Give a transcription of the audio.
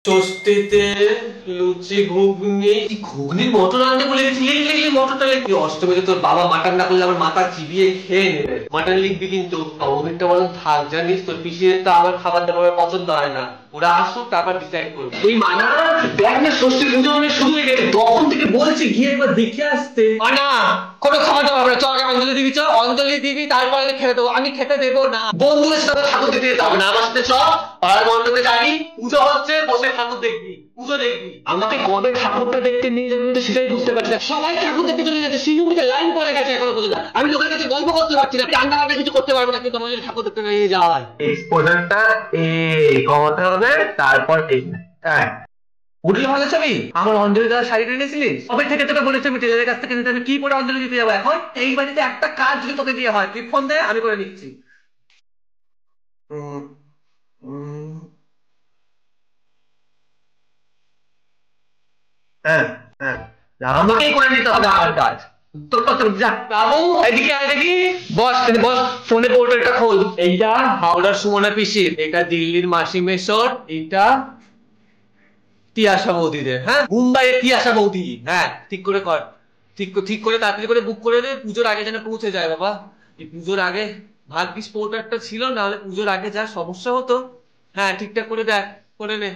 ষষ্ঠীতে লুচি ঘুগনি ঘুগনির মটর আনতে বলে গেছিলি মটরটা লিখবি অষ্টমীতে তোর বাবা মাটন না করলে আমার মাথা চিবিয়ে খেয়ে নেবে মাটন লিখবি কিন্তু অমিতটা বরং থাক জানিস তোর পিসির তো আমার খাবার দাবার পছন্দ হয় না ওরা আসুক তারপর ডিসাইড করবে ওই মানা দেখ না ষষ্ঠী পুজো শুরু হয়ে গেছে তখন থেকে বলছি গিয়ে একবার দেখে আসতে না কোনো খাবার দাবার হবে না চল অঞ্জলি দিবি চল অঞ্জলি দিবি তারপরে খেতে দেবো আমি খেতে দেবো না বন্ধুদের সাথে ঠাকুর দিতে যেতে হবে না আমার সাথে চল পাড়ার মণ্ডপে যাবি পুজো হচ্ছে বসে ঠাকুর দেখবি পুজো দেখবি আমাকে কবে ঠাকুরটা দেখতে নিয়ে যাবে সেটাই বুঝতে পারছি না সবাই ঠাকুর দেখতে চলে যাচ্ছে শিলিগুড়িতে লাইন পড়ে গেছে এখনো পর্যন্ত আমি লোকের কাছে গল্প করতে পারছি না রান্না বান্না কিছু করতে পারবো না কিন্তু আমাদের ঠাকুর দেখতে নিয়ে যায় এক্সপোজারটা কমাতে হবে তারপর ঠিক হ্যাঁ উঠলে ভালো ছবি আমার অঞ্জলি দেওয়ার শাড়ি কিনেছিলিস কবে থেকে তোকে বলেছি আমি টেলারের কাছ থেকে নিতে আমি কি করে অঞ্জলি দিতে যাবো এখন এই বাড়িতে একটা কাজ যদি তোকে দিয়ে হয় তুই ফোন দে আমি করে নিচ্ছি হ্যাঁ হ্যাঁ আমাকেই করে নিতে হবে আমার কাজ তোর কত যা বাবু এদিকে আয় দেখি বস বস ফোনে পোর্টালটা খোল এইটা হাওড়ার সুমনা পিসির এটা দিল্লির মাসি মেশর এটা তিয়াশা বৌদিদের হ্যাঁ মুম্বাইয়ের তিয়াশা বৌদি হ্যাঁ ঠিক করে কর ঠিক করে তাড়াতাড়ি করে বুক করে দে পুজোর আগে যেন পৌঁছে যায় বাবা এই পুজোর আগে ভাগ্যিস পোর্টারটা ছিল নাহলে পুজোর আগে যা সমস্যা হতো হ্যাঁ ঠিকঠাক করে দেখ করে নে